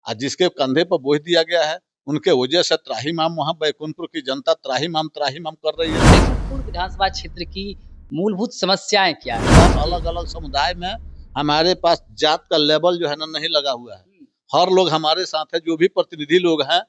आज जिसके कंधे पर बोझ दिया गया है, उनके वजह से त्राहिमाम वहाँ बैकुंठपुर की जनता त्राहिमाम कर रही है। बैकुंठपुर विधानसभा क्षेत्र की मूलभूत समस्याएं क्या है? अलग अलग समुदाय में हमारे पास जात का लेवल जो है ना नहीं लगा हुआ है। हर लोग हमारे साथ है, जो भी प्रतिनिधि लोग हैं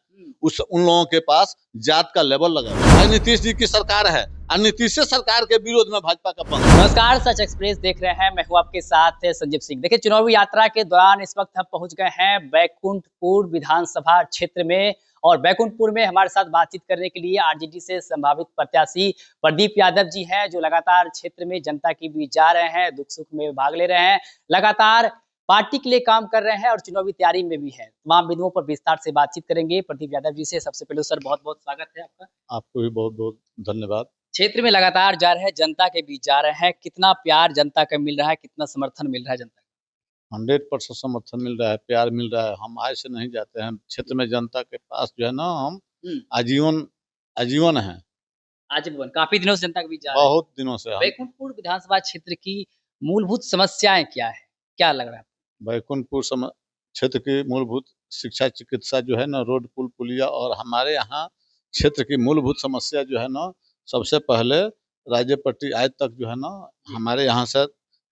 उन लोगों के पास जात का लेवल लगा हुआ है। नीतीश जी की सरकार है और नीतीश सरकार के विरोध में भाजपा का पंथ। नमस्कार, सच एक्सप्रेस देख रहे हैं। मैं हूं आपके साथ संजीव सिंह। देखिए, चुनावी यात्रा के दौरान इस वक्त हम पहुंच गए हैं बैकुंठपुर विधानसभा क्षेत्र में और बैकुंठपुर में हमारे साथ बातचीत करने के लिए आरजेडी से संभावित प्रत्याशी प्रदीप यादव जी हैं, जो लगातार क्षेत्र में जनता के बीच जा रहे हैं, दुख सुख में भाग ले रहे हैं, लगातार पार्टी के लिए काम कर रहे हैं और चुनावी तैयारी में भी है। तमाम बिंदुओं पर विस्तार से बातचीत करेंगे प्रदीप यादव जी से। सबसे पहले सर, बहुत बहुत स्वागत है आपका। आपको भी बहुत बहुत धन्यवाद। क्षेत्र में लगातार जा रहे हैं, जनता के बीच जा रहे हैं, कितना प्यार जनता का मिल रहा है, कितना समर्थन मिल रहा है जनता का? 100% समर्थन मिल रहा है, प्यार मिल रहा है। हम आज से नहीं जाते हैं क्षेत्र में, जनता के पास जो है ना हम आजीवन है। आजीवन काफी दिनों से जनता के बीच जा रहे हैं। बहुत दिनों से। बैकुंठपुर विधानसभा क्षेत्र की मूलभूत समस्याएं क्या है, क्या लग रहा है? बैकुंठपुर क्षेत्र की मूलभूत शिक्षा चिकित्सा जो है ना, रोड पुल पुलिया, और हमारे यहाँ क्षेत्र की मूलभूत समस्या जो है ना, सबसे पहले राज्यपट्टी आज तक जो है ना, हमारे यहाँ से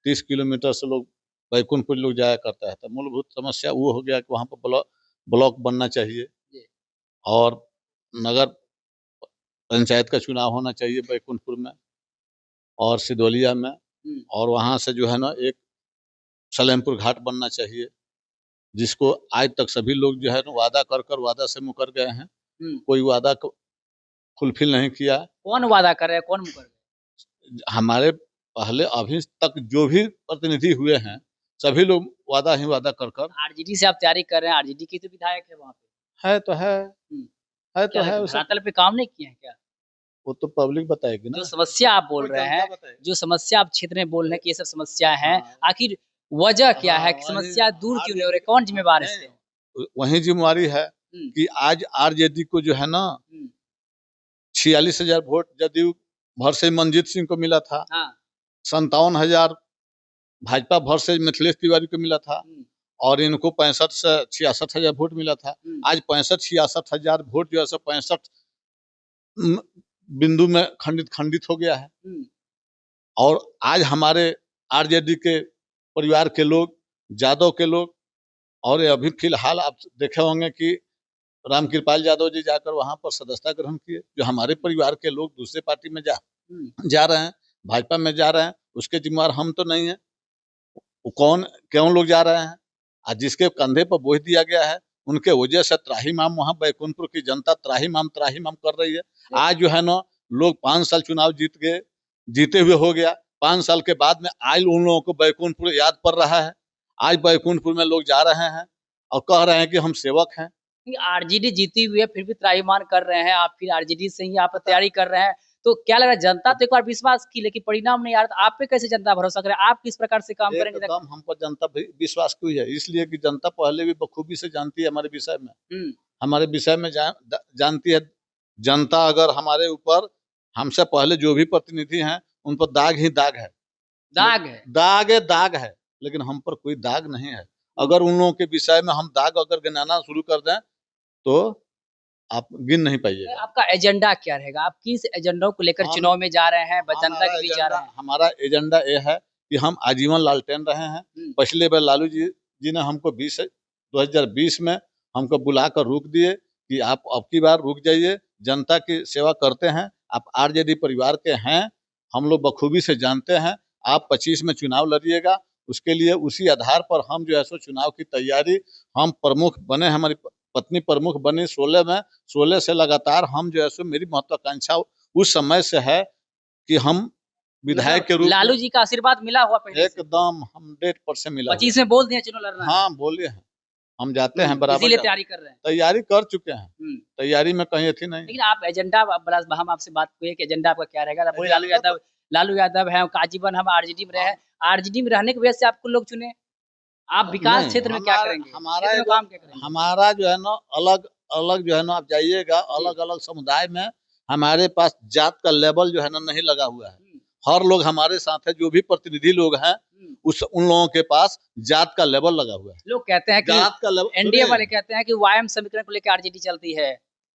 30 किलोमीटर से लोग बैकुंठपुर लोग जाया करता है। तो मूलभूत समस्या वो हो गया कि वहाँ पर ब्लॉक बनना चाहिए और नगर पंचायत का चुनाव होना चाहिए बैकुंठपुर में और सिदोलिया में, और वहाँ से जो है ना एक सलेमपुर घाट बनना चाहिए, जिसको आज तक सभी लोग जो है ना वादा कर वादा से मुकर गए हैं। कोई वादा फुलफिल नहीं किया। कौन वादा कर रहे हैं, कौन मुकर गए? हमारे पहले अभी तक जो भी प्रतिनिधि हुए हैं सभी लोग वादा ही वादा कर आरजेडी से आप तैयारी कर रहे हैं, आरजेडी की तो विधायक है वहाँ पे। है तो है धरातल पे काम नहीं किए हैं क्या? वो तो पब्लिक बताएगी ना। जो समस्या आप बोल रहे हैं, जो समस्या आप क्षेत्र में बोल रहे हैं कि ये सब समस्या है, आखिर वजह क्या है कि समस्या दूर क्यों नहीं हो रही? कौन जिम्मेवार है इसके? वही जिम्मेवारी है कि आज आरजेडी को जो है ना 46,000 वोट जदयू भर से मनजीत सिंह को मिला था। 57,000 भाजपा भर से मिथिलेश तिवारी को मिला था और इनको 65 से 66,000 वोट मिला था। आज 65-66,000 वोट जो है 65 बिंदु में खंडित हो गया है। और आज हमारे आरजेडी के परिवार के लोग, यादव के लोग, और अभी फिलहाल आप देखे होंगे कि रामकृपाल यादव जी जाकर वहां पर सदस्यता ग्रहण किए। जो हमारे परिवार के लोग दूसरे पार्टी में जा रहे हैं, भाजपा में जा रहे हैं, उसके जिम्मेवार हम तो नहीं है। क्यों लोग जा रहे हैं? आज जिसके कंधे पर बोझ दिया गया है, उनके वजह से त्राहिमाम वहाँ बैकुंठपुर की जनता त्राहिमाम कर रही है। आज जो है ना लोग 5 साल चुनाव जीते हुए हो गया, 5 साल के बाद में आज उन लोगों को बैकुंठपुर याद पड़ रहा है। आज बैकुंठपुर में लोग जा रहे हैं और कह रहे हैं कि हम सेवक हैं। आरजेडी जीती हुई है फिर भी त्राहिमाम कर रहे हैं, आप फिर आरजेडी से ही आप तैयारी कर रहे हैं, तो क्या लग रहा है जनता तो एक बार विश्वास की लेकिन परिणाम नहीं आ रहा, तो आप पे कैसे जनता भरोसा करे? आप किस प्रकार से काम करेंगे? एकदम हम पर जनता विश्वास क्यों है? इसलिए कि जनता पहले भी बखूबी से जानती है हमारे विषय में। हमारे विषय में जानती है जनता। अगर हमारे ऊपर हमसे पहले जो भी प्रतिनिधि हैं उन पर दाग ही दाग है। दाग है, लेकिन हम पर कोई दाग नहीं है। अगर उन लोगों के विषय में हम दाग अगर गिनाना शुरू कर दें तो आप गिन नहीं पाइएगा। आपका एजेंडा क्या रहेगा? आप किस एजेंडा को लेकर चुनाव में जा रहे हैं, जनता के बीच जा रहे हैं? हमारा एजेंडा ये है कि हम आजीवन लालटेन रहे हैं। पिछले बार लालू जी ने हमको 2020 में हमको बुलाकर रोक दिए कि आप अब की बार रुक जाइए, जनता की सेवा करते हैं, आप आरजेडी परिवार के हैं, हम लोग बखूबी से जानते हैं। आप 25 में चुनाव लड़िएगा, उसके लिए उसी आधार पर हम जो है सो चुनाव की तैयारी, हम प्रमुख बने, हमारी पत्नी प्रमुख बनी 16 से लगातार हम जो है सो मेरी महत्वाकांक्षा उस समय से है कि हम विधायक के रूप। लालू जी का आशीर्वाद मिला हुआ पहले? एकदम 100% मिला। 25 में बोल दिए चुनाव लड़ना है? हाँ बोले हैं, हम जाते हैं बराबर। इसीलिए तैयारी कर रहे हैं? तैयारी कर चुके हैं, तैयारी में कहीं थी नहीं। लेकिन आप एजेंडा, हम आपसे बात हुई कि एजेंडा आपका क्या रहेगा? लालू यादव है, आजीवन हम आरजेडी में रहे, आरजेडी में रहने की वजह से आपको लोग चुने, आप विकास क्षेत्र में क्या करेंगे? हमारा जो है ना अलग जो है ना, आप जाइएगा अलग अलग समुदाय में हमारे पास जात का लेवल जो है ना नहीं लगा हुआ है। हर लोग हमारे साथ है, जो भी प्रतिनिधि लोग हैं उन लोगों के पास जात का लेवल लगा हुआ है। लोग कहते हैं कि जात का लेवल, एनडीए वाले कहते हैं कि वायम समीकरण को लेकर आरजेडी चलती है।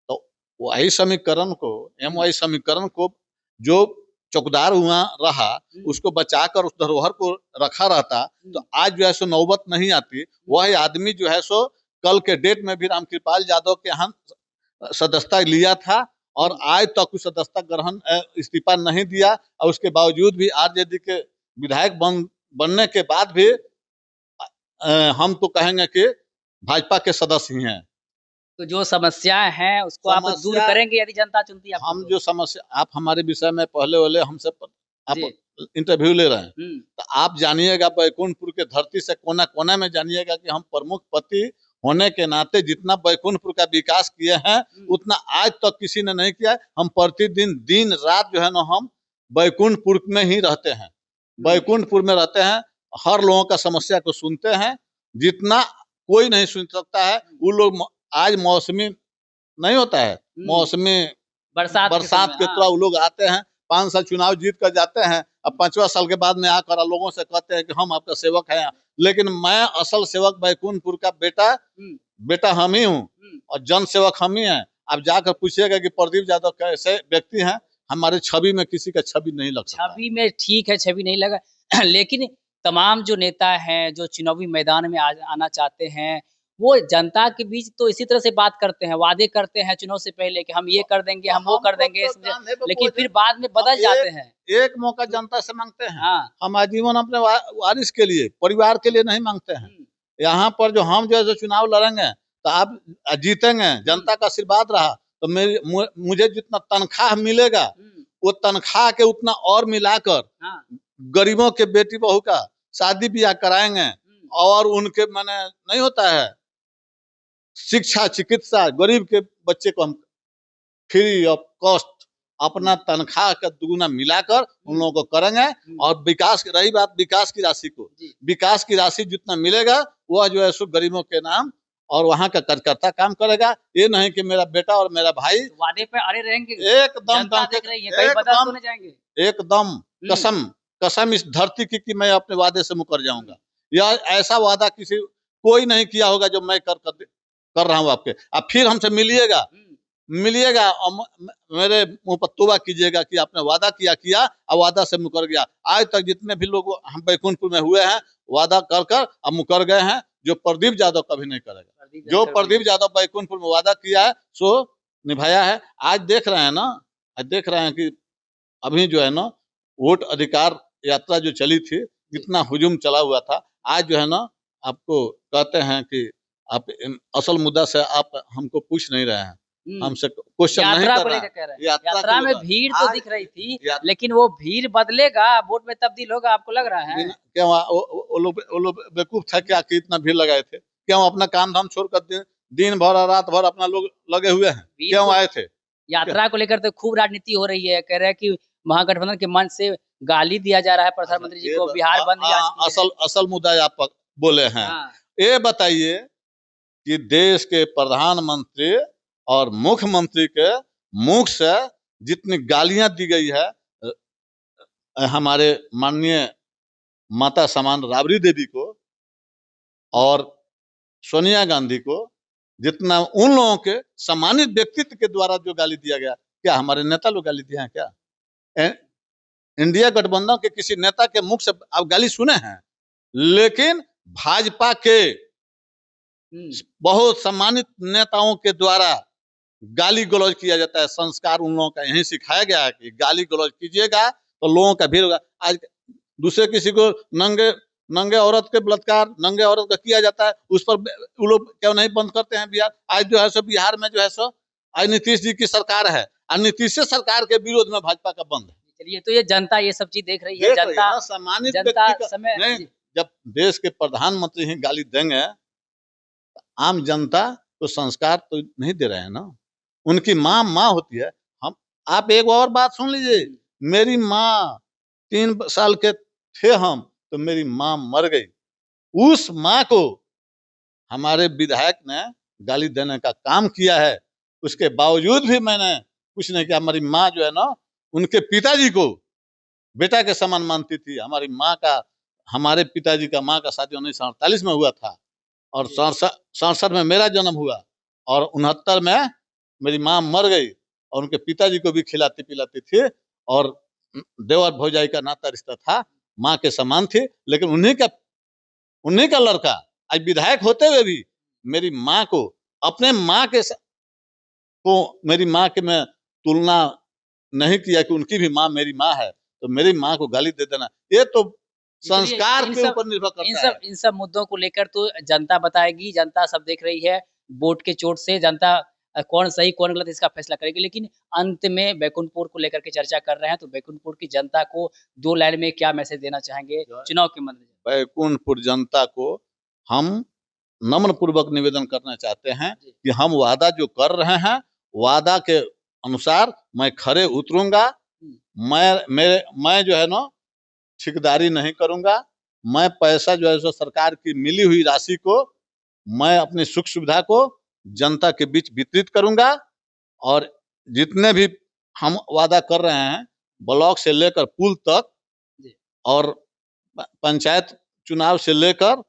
तो वही समीकरण को, MY समीकरण को जो चौकीदार हुआ रहा, उसको बचाकर उस धरोहर को रखा रहता तो आज जो है सो नौबत नहीं आती। वही आदमी जो है सो कल के डेट में भी रामकृपाल यादव के यहाँ सदस्यता लिया था और आज तक उस सदस्यता ग्रहण इस्तीफा नहीं दिया, और उसके बावजूद भी आरजेडी के विधायक बनने के बाद भी हम तो कहेंगे कि भाजपा के सदस्य ही हैं। तो जो समस्याएं हैं उसको आप दूर करेंगे यदि जनता चुनती है? हम जो समस्या, आप हमारे विषय में पहले वाले हमसे आप इंटरव्यू ले रहे हैं, तो आप जानिएगा बैकुंठपुर के धरती से कोना कोना में जानिएगा कि हम प्रमुख पति होने के नाते जितना बैकुंठपुर का विकास किए हैं उतना आज तक किसी ने नहीं किया है। हम प्रतिदिन दिन रात जो है ना हम बैकुंठपुर में ही रहते हैं, बैकुंठपुर में रहते हैं, हर लोगों का समस्या को सुनते हैं, जितना कोई नहीं सुन सकता है। वो लोग आज मौसमी नहीं होता है, मौसमी बरसात के तरह वो लोग आते हैं, 5 साल चुनाव जीत कर जाते हैं, अब 5वां साल के बाद में आकर लोगों से कहते हैं कि हम आपका सेवक हैं। लेकिन मैं असल सेवक बैकुंठपुर का बेटा हम ही हूँ और जन सेवक हम ही हैं। आप जाकर पूछिएगा कि प्रदीप यादव कैसे व्यक्ति हैं, हमारे छवि में किसी का छवि नहीं लग सकता। छवि में ठीक है, छवि नहीं लगा लेकिन तमाम जो नेता हैं जो चुनावी मैदान में आना चाहते हैं वो जनता के बीच तो इसी तरह से बात करते हैं, वादे करते हैं चुनाव से पहले कि हम ये कर देंगे, हम वो कर देंगे, लेकिन फिर बाद में बदल जाते हैं। एक मौका जनता से मांगते हैं। हम आजीवन अपने वारिस के लिए, परिवार के लिए नहीं मांगते हैं। यहाँ पर जो हम जो चुनाव लड़ेंगे तो आप जीतेंगे, जनता का आशीर्वाद रहा तो मुझे जितना तनख्वाह मिलेगा वो तनख्वाह के उतना और मिलाकर गरीबों के बेटी बहू का शादी ब्याह कराएंगे और उनके माने नहीं होता है शिक्षा चिकित्सा, गरीब के बच्चे को हम फ्री ऑफ कॉस्ट अपना तनख्वाह का दुगुना मिलाकर उन लोगों को करेंगे। और विकास, रही बात विकास की राशि को, विकास की राशि जितना मिलेगा वह जो है सो गरीबों के नाम और वहाँ का कार्यकर्ता काम करेगा। ये नहीं कि मेरा बेटा और मेरा भाई वादे पे अड़े रहेंगे, एकदम कसम इस धरती की कि मैं अपने वादे से मुकर जाऊंगा। यह ऐसा वादा किसी कोई नहीं किया होगा जो मैं कर रहा हूँ आपके। अब फिर हमसे मिलिएगा और मेरे मुंह पर तौबा कीजिएगा कि आपने वादा किया और वादा से मुकर गया। आज तक जितने भी लोग हम बैकुंठपुर में हुए हैं वादा कर अब मुकर गए हैं, जो प्रदीप यादव कभी नहीं करेगा। जो प्रदीप यादव बैकुंठपुर में वादा किया है सो निभाया है। आज देख रहे हैं ना, आज देख रहे हैं कि अभी जो है ना वोट अधिकार यात्रा जो चली थी, कितना हुजूम चला हुआ था। आज जो है ना आपको कहते हैं कि आप असल मुद्दा से आप हमको पूछ नहीं रहे हैं, हमसे क्वेश्चन नहीं कर रहे हैं। यात्रा में भीड़ तो दिख रही थी, लेकिन वो भीड़ बदलेगा, वोट में तब्दील होगा, आपको लग रहा है? क्या वो लोग बेवकूफ था क्या कि इतना भीड़ लगाए थे? क्यों अपना काम धाम छोड़कर दिन भर और रात भर अपना लोग लगे हुए हैं, क्यों आए थे? यात्रा को लेकर तो खूब राजनीति हो रही है, कह रहे हैं कि महागठबंधन के मंच से गाली दिया जा रहा है प्रधानमंत्री जी को, बिहार बंद। असल मुद्दा आप बोले हैं। ये बताइए कि देश के प्रधानमंत्री और मुख्यमंत्री के मुख से जितनी गालियां दी गई है हमारे माननीय माता समान राबड़ी देवी को और सोनिया गांधी को, जितना उन लोगों के सम्मानित व्यक्तित्व के द्वारा जो गाली दिया गया, क्या हमारे नेता लोग गाली दिए हैं क्या? इंडिया गठबंधन के किसी नेता के मुख से आप गाली सुने हैं? लेकिन भाजपा के बहुत सम्मानित नेताओं के द्वारा गाली गलौज किया जाता है। संस्कार उन लोगों का यही सिखाया गया है कि गाली गलौज कीजिएगा तो लोगों का भीड़ होगा। आज दूसरे किसी को नंगे औरत के बलात्कार, नंगे औरत का किया जाता है, उस पर वो लोग क्यों नहीं बंद करते हैं बिहार? आज जो है सो बिहार में जो है सो आज नीतीश जी की सरकार है और नीतीश सरकार के विरोध में भाजपा का बंद है। चलिए, तो ये जनता ये सब चीज देख रही है, जनता सम्मानित समय जब देश के प्रधानमंत्री ही गाली देंगे, आम जनता तो संस्कार तो नहीं दे रहे हैं ना। उनकी माँ होती है। हम आप एक और बात सुन लीजिए, मेरी माँ 3 साल के थे हम तो मेरी माँ मर गई। उस माँ को हमारे विधायक ने गाली देने का काम किया है, उसके बावजूद भी मैंने कुछ नहीं किया। हमारी माँ जो है ना, उनके पिताजी को बेटा के समान मानती थी। हमारी माँ का, हमारे पिताजी का माँ का शादी 1948 में हुआ था और 67 में मेरा जन्म हुआ और 69 में मेरी माँ मर गई और उनके पिताजी को भी खिलाती पिलाती थी और देवर भौजाई का नाता रिश्ता था, माँ के समान थी। लेकिन उन्हीं का लड़का आज विधायक होते हुए भी मेरी माँ को, अपने माँ के को मेरी माँ के मैं तुलना नहीं किया कि उनकी भी माँ मेरी माँ है, तो मेरी माँ को गाली दे देना, ये तो संस्कार के ऊपर निर्भर करता है। इन सब मुद्दों को लेकर तो जनता बताएगी, जनता सब देख रही है। वोट के चोट से जनता कौन सही कौन गलत इसका फैसला करेगी। लेकिन अंत में बैकुंठपुर को लेकर के चर्चा कर रहे हैं, तो बैकुंठपुर की जनता को 2 लाइन में क्या मैसेज देना चाहेंगे चुनाव के मद्देनजर? बैकुंठपुर जनता को हम नम्र पूर्वक निवेदन करना चाहते हैं कि हम वादा जो कर रहे हैं, वादा के अनुसार मैं खरे उतरूंगा। मैं जो है ना ठेकेदारी नहीं करूंगा। मैं पैसा जो है सो सरकार की मिली हुई राशि को मैं अपनी सुख सुविधा को जनता के बीच वितरित करूंगा और जितने भी हम वादा कर रहे हैं, ब्लॉक से लेकर पुल तक और पंचायत चुनाव से लेकर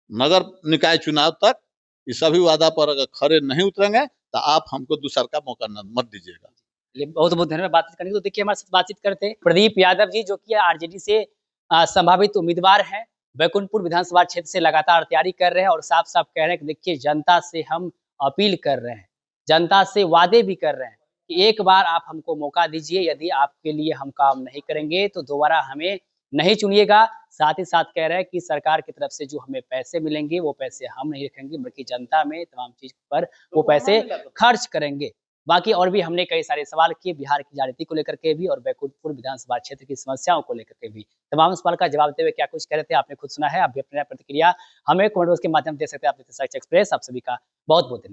नगर निकाय चुनाव तक, ये सभी वादा पर अगर खरे नहीं उतरेंगे तो आप हमको दूसरा का मौका मत दीजिएगा। बहुत-बहुत धन्यवाद बातचीत करने के लिए। तो देखिए हमारे साथ बातचीत करते हैं प्रदीप यादव जी, जो कि आरजेडी से संभावित उम्मीदवार हैं। बैकुंठपुर विधानसभा क्षेत्र से लगातार तैयारी कर रहे हैं और साफ-साफ कह रहे हैं कि देखिए जनता से हम अपील कर रहे हैं, जनता से वादे भी कर रहे हैं कि एक बार आप हमको मौका दीजिए, यदि आपके लिए हम काम नहीं करेंगे तो दोबारा हमें नहीं चुनिएगा। साथ ही साथ कह रहे हैं कि सरकार की तरफ से जो हमें पैसे मिलेंगे, वो पैसे हम नहीं रखेंगे बल्कि जनता में तमाम चीज़ पर वो पैसे खर्च करेंगे। बाकी और भी हमने कई सारे सवाल किए बिहार की राजनीति को लेकर के भी और बैकुंठपुर विधानसभा क्षेत्र की समस्याओं को लेकर के भी। तमाम सवाल का जवाब देते हुए क्या कुछ कह रहे थे आपने खुद सुना है। आप भी अपनी प्रतिक्रिया हमें कमेंट बॉक्स के माध्यम से दे सकते हैं। आप देखते हैं सच एक्सप्रेस। आप सभी का बहुत-बहुत धन्यवाद।